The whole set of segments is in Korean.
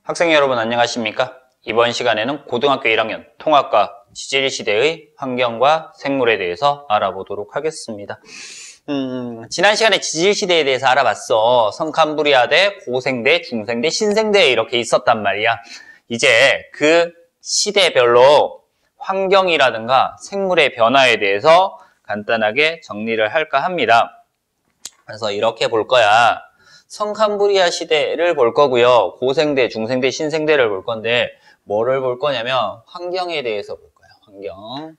학생 여러분 안녕하십니까? 이번 시간에는 고등학교 1학년 통합과 지질시대의 환경과 생물에 대해서 알아보도록 하겠습니다. 지난 시간에 지질시대에 대해서 알아봤어. 성캄브리아대, 고생대, 중생대, 신생대 이렇게 있었단 말이야. 이제 그 시대별로 환경이라든가 생물의 변화에 대해서 간단하게 정리를 할까 합니다. 그래서 이렇게 볼 거야. 성캄브리아 시대를 볼 거고요. 고생대, 중생대, 신생대를 볼 건데 뭐를 볼 거냐면 환경에 대해서 볼 거야. 환경.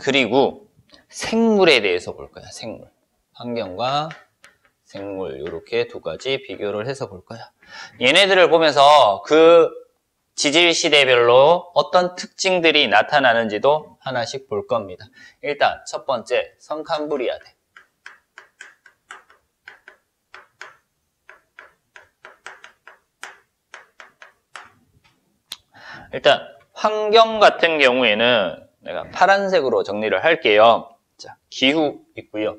그리고 생물에 대해서 볼 거야. 생물. 환경과 생물 이렇게 두 가지 비교를 해서 볼 거야. 얘네들을 보면서 그 지질 시대별로 어떤 특징들이 나타나는지도 하나씩 볼 겁니다. 일단 첫 번째 성캄브리아대. 일단 환경 같은 경우에는 내가 파란색으로 정리를 할게요. 자, 기후 있고요.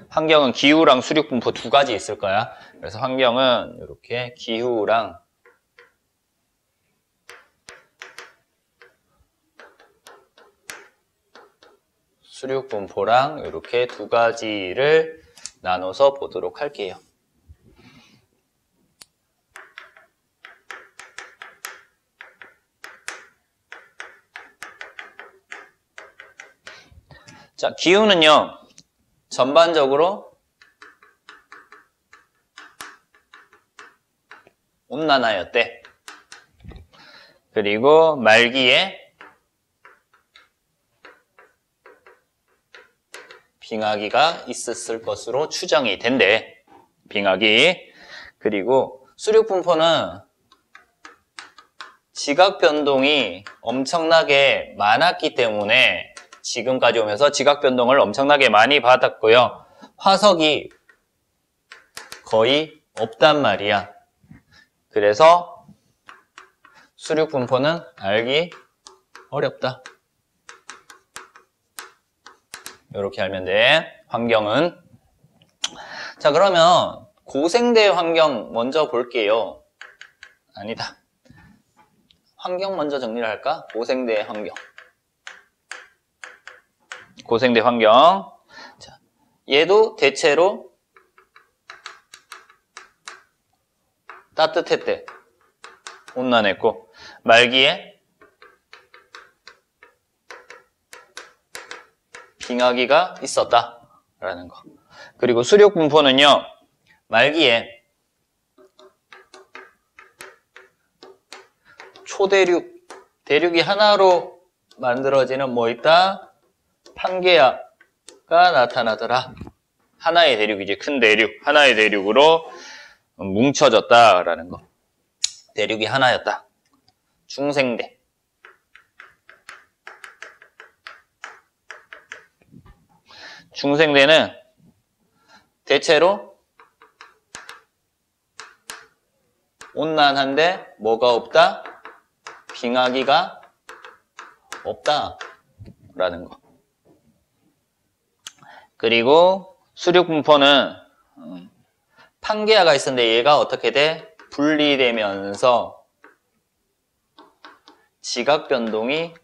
환경은 기후랑 수륙분포 두 가지 있을 거야. 그래서 환경은 이렇게 기후랑 수륙분포랑 이렇게 두 가지를 나눠서 보도록 할게요. 자, 기후는요, 전반적으로 온난화였대. 그리고 말기에 빙하기가 있었을 것으로 추정이 된대. 빙하기. 그리고 수륙분포는 지각 변동이 엄청나게 많았기 때문에 지금까지 오면서 지각 변동을 엄청나게 많이 받았고요. 화석이 거의 없단 말이야. 그래서 수륙 분포는 알기 어렵다. 이렇게 알면 돼. 환경은. 자, 그러면 고생대 환경 먼저 볼게요. 아니다. 환경 먼저 정리를 할까? 고생대 환경. 고생대 환경. 자, 얘도 대체로 따뜻했대. 온난했고, 말기에 빙하기가 있었다라는 거. 그리고 수륙 분포는요, 말기에 초대륙, 대륙이 하나로 만들어지는 뭐 있다? 판게아가 나타나더라. 하나의 대륙이지, 큰 대륙. 하나의 대륙으로 뭉쳐졌다라는 거. 대륙이 하나였다. 중생대. 중생대는 대체로 온난한데 뭐가 없다? 빙하기가 없다라는 거. 그리고 수륙분포는 판게아가 있었는데 얘가 어떻게 돼? 분리되면서 지각 변동이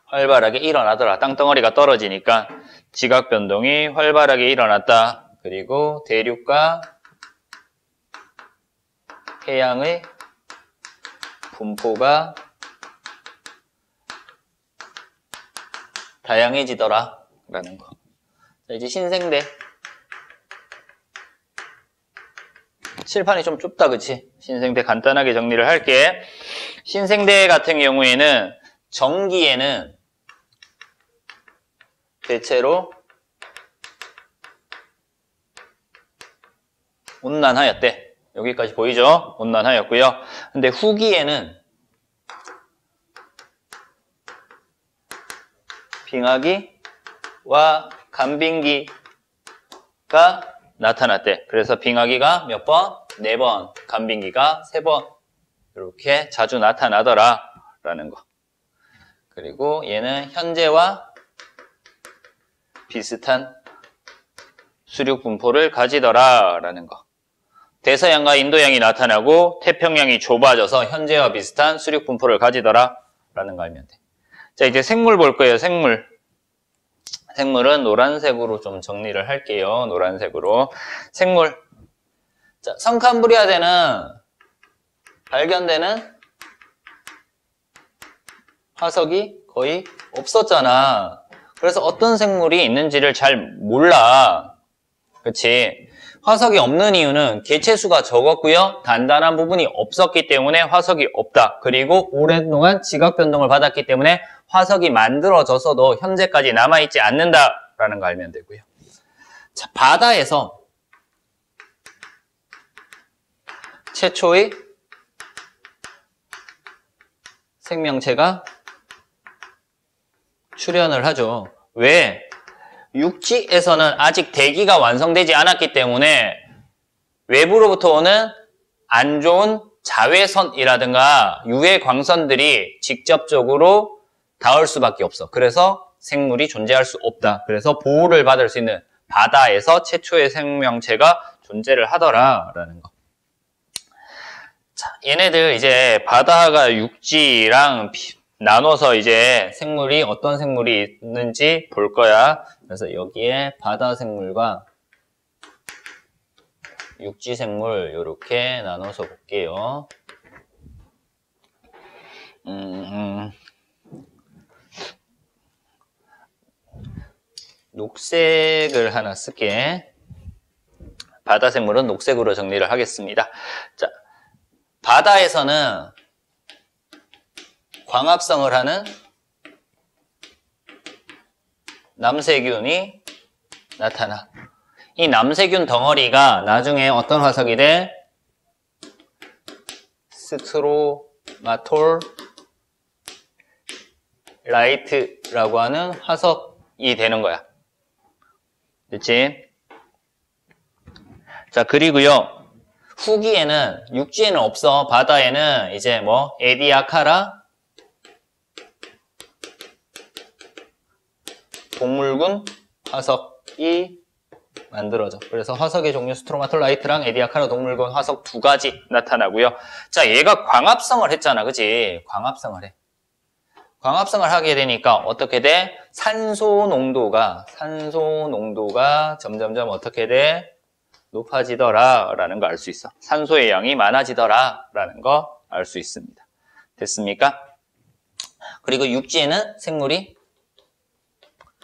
활발하게 일어나더라. 땅덩어리가 떨어지니까 지각 변동이 활발하게 일어났다. 그리고 대륙과 해양의 분포가 다양해지더라 라는 거. 자, 이제 신생대. 칠판이 좀 좁다, 그치? 신생대 간단하게 정리를 할게. 신생대 같은 경우에는 정기에는 대체로 온난하였대. 여기까지 보이죠? 온난하였고요. 근데 후기에는 빙하기와 간빙기가 나타났대. 그래서 빙하기가 몇 번? 4번. 간빙기가 3번. 이렇게 자주 나타나더라 라는 거. 그리고 얘는 현재와 비슷한 수륙 분포를 가지더라 라는 거. 대서양과 인도양이 나타나고 태평양이 좁아져서 현재와 비슷한 수륙 분포를 가지더라 라는 거 알면 돼. 자, 이제 생물 볼 거예요. 생물은 노란색으로 좀 정리를 할게요. 노란색으로. 생물. 자, 성캄브리아대는 발견되는 화석이 거의 없었잖아. 그래서 어떤 생물이 있는지를 잘 몰라. 그치? 화석이 없는 이유는 개체수가 적었고요. 단단한 부분이 없었기 때문에 화석이 없다. 그리고 오랫동안 지각 변동을 받았기 때문에 화석이 만들어져서도 현재까지 남아있지 않는다라는 거 알면 되고요. 자, 바다에서 최초의 생명체가 출현을 하죠. 왜? 육지에서는 아직 대기가 완성되지 않았기 때문에 외부로부터 오는 안 좋은 자외선이라든가 유해 광선들이 직접적으로 닿을 수밖에 없어. 그래서 생물이 존재할 수 없다. 그래서 보호를 받을 수 있는 바다에서 최초의 생명체가 존재를 하더라라는 거. 자, 얘네들 이제 바다가 육지랑 나눠서 이제 생물이 어떤 생물이 있는지 볼 거야. 그래서 여기에 바다 생물과 육지 생물 이렇게 나눠서 볼게요. 녹색을 하나 쓸게. 바다 생물은 녹색으로 정리를 하겠습니다. 자, 바다에서는 광합성을 하는 남세균이 나타나. 이 남세균 덩어리가 나중에 어떤 화석이 돼? 스트로마톨 라이트라고 하는 화석이 되는 거야. 그치? 자, 그리고요. 후기에는, 육지에는 없어. 바다에는 이제 뭐, 에디아카라 동물군 화석이 만들어져. 그래서 화석의 종류 스트로마톨라이트랑 에디아카라 동물군 화석 두 가지 나타나고요. 자, 얘가 광합성을 했잖아. 그치? 광합성을 해. 광합성을 하게 되니까 어떻게 돼? 산소 농도가 점점점 어떻게 돼? 높아지더라 라는 거 알 수 있어. 산소의 양이 많아지더라 라는 거 알 수 있습니다. 됐습니까? 그리고 육지에는 생물이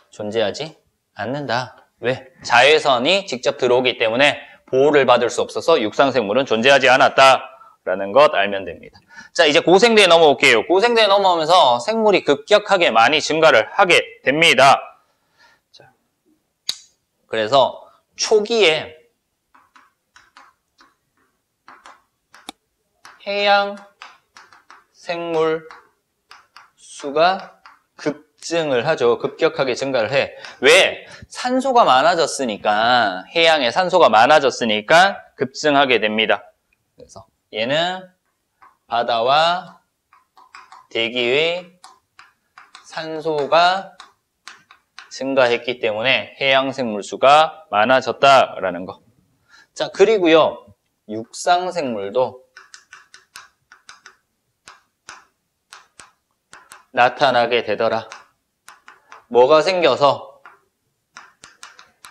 존재하지 않는다. 왜? 자외선이 직접 들어오기 때문에 보호를 받을 수 없어서 육상생물은 존재하지 않았다라는 것 알면 됩니다. 자, 이제 고생대에 넘어올게요. 고생대에 넘어오면서 생물이 급격하게 많이 증가를 하게 됩니다. 자, 그래서 초기에 해양 생물 수가 급증을 하죠. 급격하게 증가를 해. 왜? 산소가 많아졌으니까, 해양에 산소가 많아졌으니까 급증하게 됩니다. 그래서 얘는 바다와 대기의 산소가 증가했기 때문에 해양 생물 수가 많아졌다라는 거. 자, 그리고요, 육상 생물도 나타나게 되더라. 뭐가 생겨서?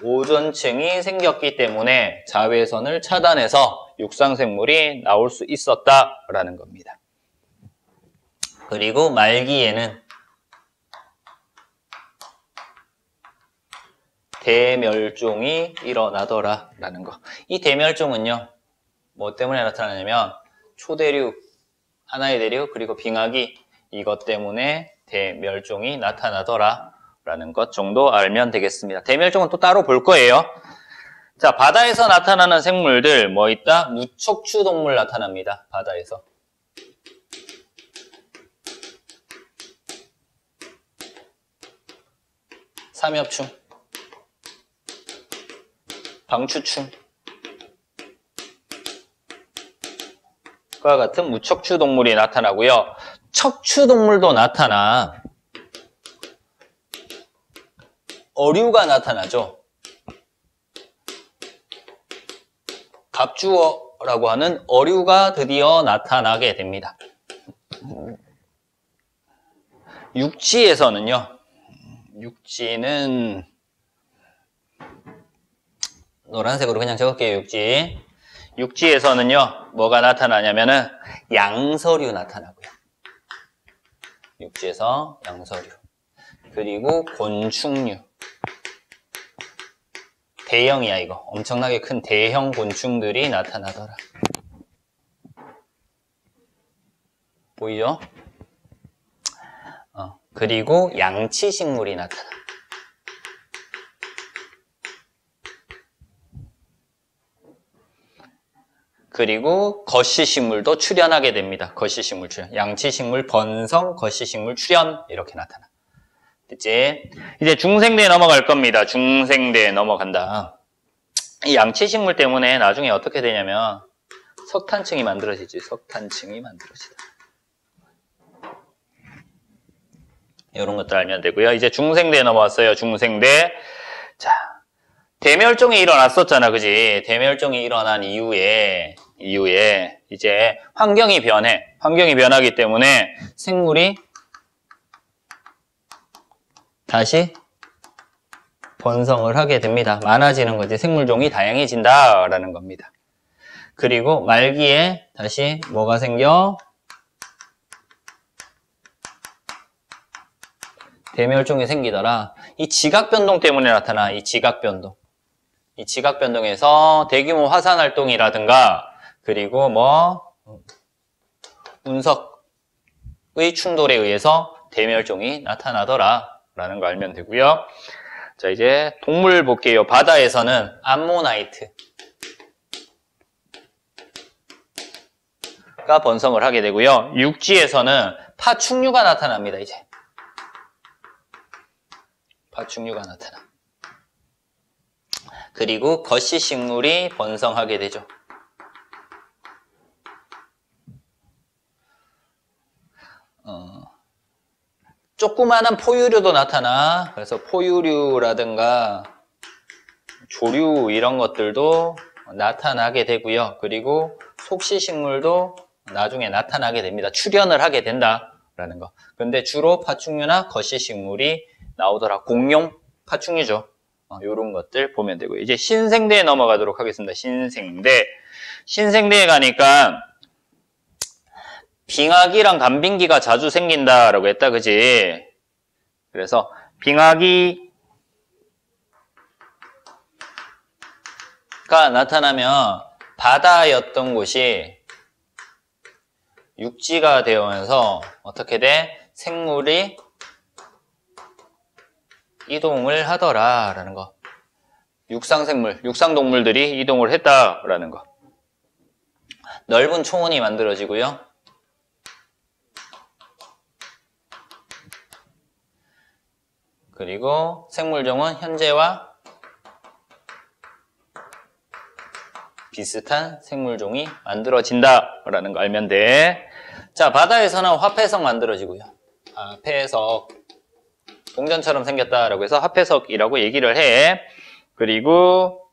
오존층이 생겼기 때문에 자외선을 차단해서 육상생물이 나올 수 있었다라는 겁니다. 그리고 말기에는 대멸종이 일어나더라라는 거. 이 대멸종은요, 뭐 때문에 나타나냐면 초대륙, 하나의 대륙, 그리고 빙하기, 이것 때문에 대멸종이 나타나더라라는 것 정도 알면 되겠습니다. 대멸종은 또 따로 볼 거예요. 자, 바다에서 나타나는 생물들 뭐 있다? 무척추 동물 나타납니다. 바다에서. 삼엽충, 방추충 과 같은 무척추 동물이 나타나고요. 척추 동물도 나타나. 어류가 나타나죠. 앞주어라고 하는 어류가 드디어 나타나게 됩니다. 육지에서는요. 육지는 노란색으로 그냥 적을게요. 육지에서는요. 뭐가 나타나냐면은 양서류 나타나고요. 육지에서 양서류. 그리고 곤충류. 대형이야 이거. 엄청나게 큰 대형 곤충들이 나타나더라. 보이죠? 그리고 양치식물이 나타나. 그리고 거시식물도 출현하게 됩니다. 거시식물 출현. 양치식물, 번성, 거시식물 출현 이렇게 나타나. 됐지? 이제 중생대에 넘어갈 겁니다. 중생대에 넘어간다. 이 양치식물 때문에 나중에 어떻게 되냐면 석탄층이 만들어지지. 석탄층이 만들어지다. 이런 것들 알면 되고요. 이제 중생대에 넘어왔어요. 중생대. 자, 대멸종이 일어났었잖아. 그지? 대멸종이 일어난 이후에 이제 환경이 변해. 환경이 변하기 때문에 생물이 다시 번성을 하게 됩니다. 많아지는 거지. 생물종이 다양해진다라는 겁니다. 그리고 말기에 다시 뭐가 생겨? 대멸종이 생기더라. 이 지각변동 때문에 나타나. 이 지각변동. 이 지각변동에서 대규모 화산활동이라든가 그리고 운석의 충돌에 의해서 대멸종이 나타나더라 라는 거 알면 되고요. 자, 이제 동물 볼게요. 바다에서는 암모나이트가 번성을 하게 되고요. 육지에서는 파충류가 나타납니다. 이제 파충류가 나타나. 그리고 거시식물이 번성하게 되죠. 조그마한 포유류도 나타나. 그래서 포유류라든가 조류 이런 것들도 나타나게 되고요. 그리고 속시식물도 나중에 나타나게 됩니다. 출현을 하게 된다라는 거. 근데 주로 파충류나 거시식물이 나오더라. 공룡 파충류죠. 요런 것들 보면 되고요. 이제 신생대에 넘어가도록 하겠습니다. 신생대에 가니까 빙하기랑 간빙기가 자주 생긴다라고 했다. 그지? 그래서 빙하기가 나타나면 바다였던 곳이 육지가 되면서 어떻게 돼? 생물이 이동을 하더라라는 거. 육상동물들이 이동을 했다라는 거. 넓은 초원이 만들어지고요. 그리고 생물종은 현재와 비슷한 생물종이 만들어진다라는 거 알면 돼. 자, 바다에서는 화폐석 만들어지고요. 화폐석. 동전처럼 생겼다라고 해서 화폐석이라고 얘기를 해. 그리고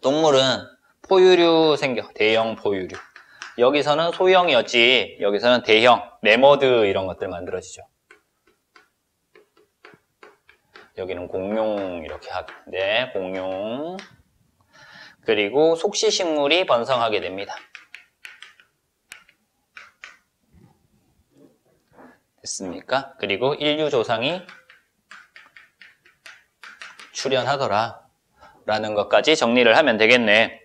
동물은 포유류 생겨. 대형 포유류. 여기서는 소형이었지. 여기서는 대형, 매머드 이런 것들 만들어지죠. 여기는 공룡 이렇게 하는데 공룡. 그리고 속시식물이 번성하게 됩니다. 됐습니까? 그리고 인류조상이 출현하더라 라는 것까지 정리를 하면 되겠네.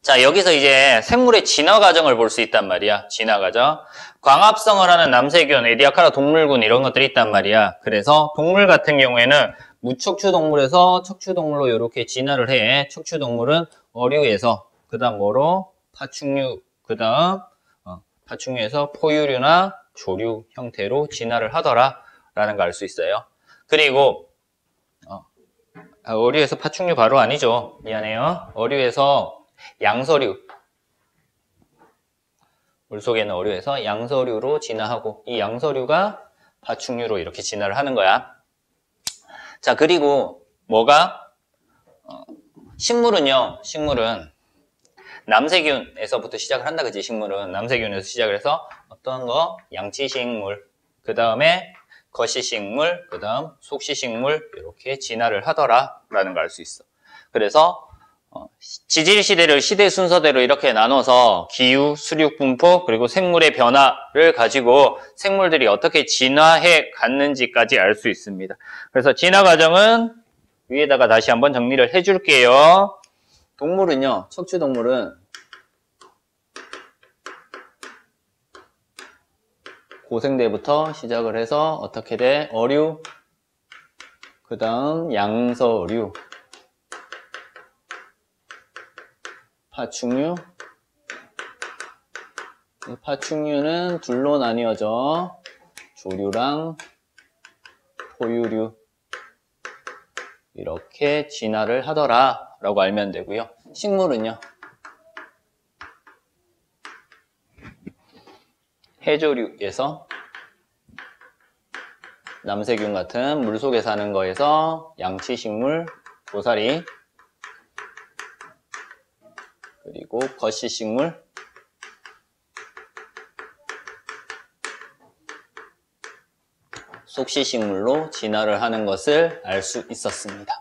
자, 여기서 이제 생물의 진화 과정을 볼 수 있단 말이야. 진화 과정. 광합성을 하는 남세균, 에디아카라 동물군 이런 것들이 있단 말이야. 그래서 동물 같은 경우에는 무척추 동물에서 척추 동물로 이렇게 진화를 해. 척추 동물은 어류에서, 그 다음 뭐로? 파충류, 그 다음 파충류에서 포유류나 조류 형태로 진화를 하더라 라는 걸 알 수 있어요. 그리고 어류에서 파충류 바로 아니죠. 미안해요. 어류에서 양서류, 물속에 있는 어류에서 양서류로 진화하고 이 양서류가 파충류로 이렇게 진화를 하는 거야. 자, 그리고 뭐가? 식물은 남세균에서부터 시작을 한다, 그지? 식물은 남세균에서 시작을 해서 어떤 거? 양치식물, 그 다음에 거시식물, 그 다음 속시식물 이렇게 진화를 하더라라는 걸 알 수 있어. 그래서 지질시대를 시대 순서대로 이렇게 나눠서 기후, 수륙 분포, 그리고 생물의 변화를 가지고 생물들이 어떻게 진화해 갔는지까지 알 수 있습니다. 그래서 진화 과정은 위에다가 다시 한번 정리를 해줄게요. 동물은요, 척추동물은 고생대부터 시작을 해서 어떻게 돼? 어류, 그 다음 양서류, 파충류. 파충류는 둘로 나뉘어져. 조류랑 포유류. 이렇게 진화를 하더라 라고 알면 되고요. 식물은요, 해조류에서 남세균 같은 물속에 사는 거에서 양치식물, 고사리, 그리고 거시식물, 속시식물로 진화를 하는 것을 알 수 있었습니다.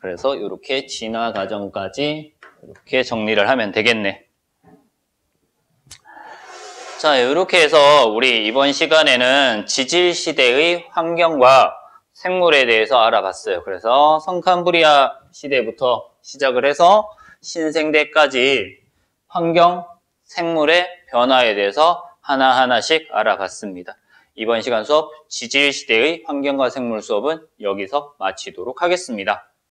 그래서 이렇게 진화 과정까지 이렇게 정리를 하면 되겠네. 자, 이렇게 해서 우리 이번 시간에는 지질시대의 환경과 생물에 대해서 알아봤어요. 그래서 성캄브리아 시대부터 시작을 해서 신생대까지 환경, 생물의 변화에 대해서 하나하나씩 알아봤습니다. 이번 시간 수업 지질시대의 환경과 생물 수업은 여기서 마치도록 하겠습니다.